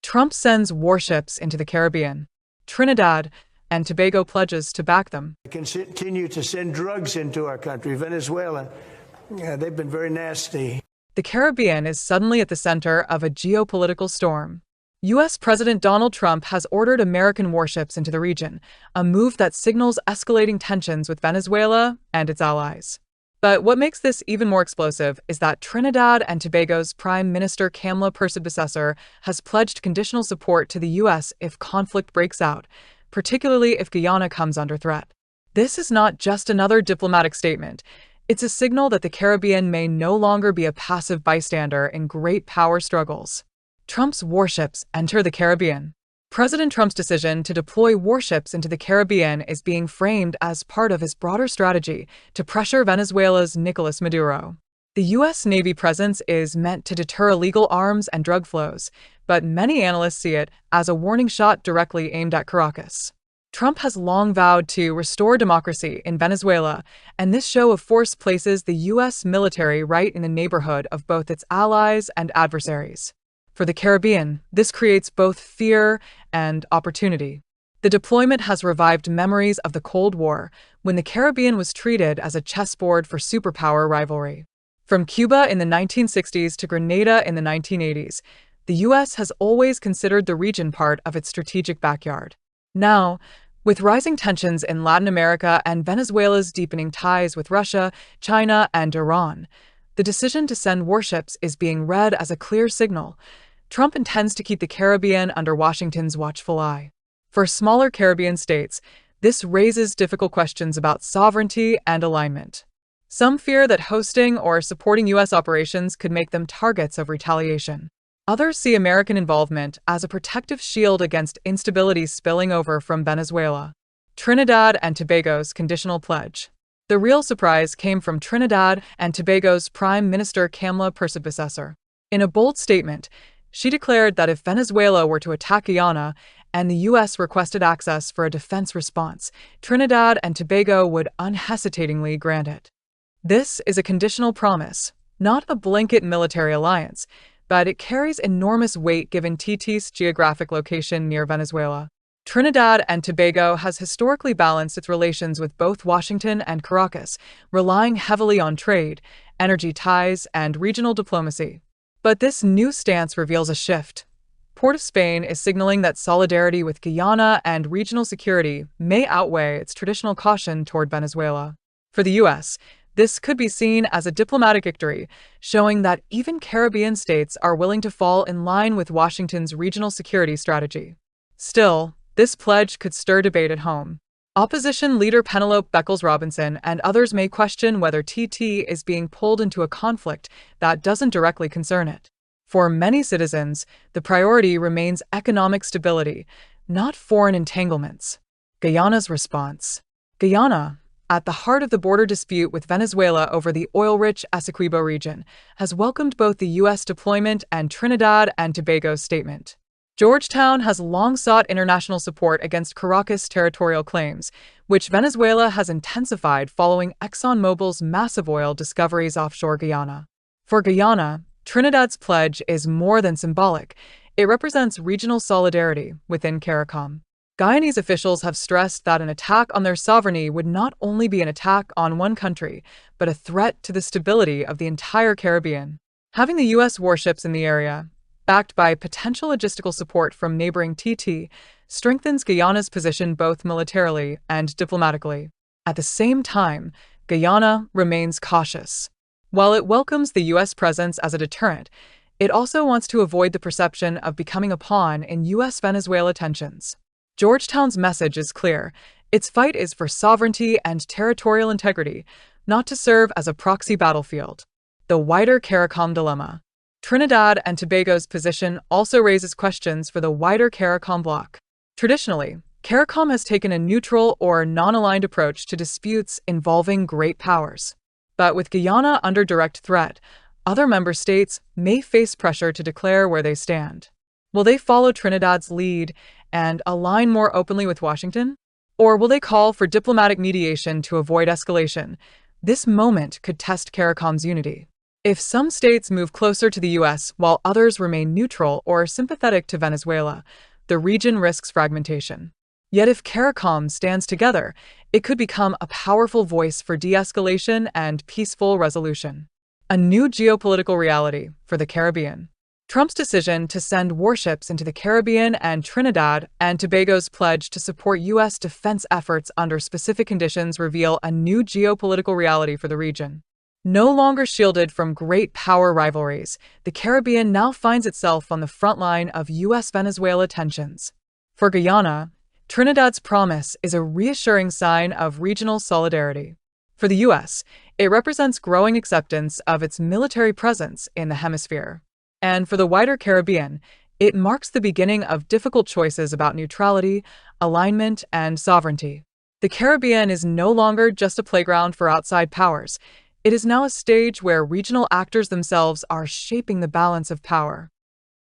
Trump sends warships into the Caribbean. Trinidad and Tobago pledges to back them. Continue to send drugs into our country, Venezuela. Yeah, they've been very nasty. The Caribbean is suddenly at the center of a geopolitical storm. U.S. President Donald Trump has ordered American warships into the region, a move that signals escalating tensions with Venezuela and its allies. But what makes this even more explosive is that Trinidad and Tobago's Prime Minister Kamla Persad-Bissessar has pledged conditional support to the U.S. if conflict breaks out, particularly if Guyana comes under threat. This is not just another diplomatic statement. It's a signal that the Caribbean may no longer be a passive bystander in great power struggles. Trump's warships enter the Caribbean. President Trump's decision to deploy warships into the Caribbean is being framed as part of his broader strategy to pressure Venezuela's Nicolas Maduro. The U.S. Navy presence is meant to deter illegal arms and drug flows, but many analysts see it as a warning shot directly aimed at Caracas. Trump has long vowed to restore democracy in Venezuela, and this show of force places the U.S. military right in the neighborhood of both its allies and adversaries. For the Caribbean, this creates both fear and opportunity. The deployment has revived memories of the Cold War, when the Caribbean was treated as a chessboard for superpower rivalry. From Cuba in the 1960s to Grenada in the 1980s, the U.S. has always considered the region part of its strategic backyard. Now, with rising tensions in Latin America and Venezuela's deepening ties with Russia, China, and Iran, the decision to send warships is being read as a clear signal. Trump intends to keep the Caribbean under Washington's watchful eye. For smaller Caribbean states, this raises difficult questions about sovereignty and alignment. Some fear that hosting or supporting U.S. operations could make them targets of retaliation. Others see American involvement as a protective shield against instability spilling over from Venezuela. Trinidad and Tobago's conditional pledge. The real surprise came from Trinidad and Tobago's Prime Minister Kamla Persad-Bissessar. In a bold statement, she declared that if Venezuela were to attack Guyana and the U.S. requested access for a defense response, Trinidad and Tobago would unhesitatingly grant it. This is a conditional promise, not a blanket military alliance, but it carries enormous weight given TT's geographic location near Venezuela. Trinidad and Tobago has historically balanced its relations with both Washington and Caracas, relying heavily on trade, energy ties, and regional diplomacy. But this new stance reveals a shift. Port of Spain is signaling that solidarity with Guyana and regional security may outweigh its traditional caution toward Venezuela. For the U.S., this could be seen as a diplomatic victory, showing that even Caribbean states are willing to fall in line with Washington's regional security strategy. Still, this pledge could stir debate at home. Opposition leader Penelope Beckles-Robinson and others may question whether TT is being pulled into a conflict that doesn't directly concern it. For many citizens, the priority remains economic stability, not foreign entanglements. Guyana's response. Guyana, at the heart of the border dispute with Venezuela over the oil-rich Essequibo region, has welcomed both the U.S. deployment and Trinidad and Tobago's statement. Georgetown has long sought international support against Caracas' territorial claims, which Venezuela has intensified following ExxonMobil's massive oil discoveries offshore Guyana. For Guyana, Trinidad's pledge is more than symbolic. It represents regional solidarity within CARICOM. Guyanese officials have stressed that an attack on their sovereignty would not only be an attack on one country, but a threat to the stability of the entire Caribbean. Having the U.S. warships in the area, backed by potential logistical support from neighboring TT, strengthens Guyana's position both militarily and diplomatically. At the same time, Guyana remains cautious. While it welcomes the U.S. presence as a deterrent, it also wants to avoid the perception of becoming a pawn in U.S.-Venezuela tensions. Georgetown's message is clear. Its fight is for sovereignty and territorial integrity, not to serve as a proxy battlefield. The wider CARICOM dilemma. Trinidad and Tobago's position also raises questions for the wider CARICOM bloc. Traditionally, CARICOM has taken a neutral or non-aligned approach to disputes involving great powers. But with Guyana under direct threat, other member states may face pressure to declare where they stand. Will they follow Trinidad's lead and align more openly with Washington? Or will they call for diplomatic mediation to avoid escalation? This moment could test CARICOM's unity. If some states move closer to the U.S. while others remain neutral or sympathetic to Venezuela, the region risks fragmentation. Yet if CARICOM stands together, it could become a powerful voice for de-escalation and peaceful resolution. A new geopolitical reality for the Caribbean. Trump's decision to send warships into the Caribbean and Trinidad and Tobago's pledge to support U.S. defense efforts under specific conditions reveal a new geopolitical reality for the region. No longer shielded from great power rivalries, the Caribbean now finds itself on the front line of U.S.-Venezuela tensions. For Guyana, Trinidad's promise is a reassuring sign of regional solidarity. For the U.S., it represents growing acceptance of its military presence in the hemisphere. And for the wider Caribbean, it marks the beginning of difficult choices about neutrality, alignment, and sovereignty. The Caribbean is no longer just a playground for outside powers. It is now a stage where regional actors themselves are shaping the balance of power.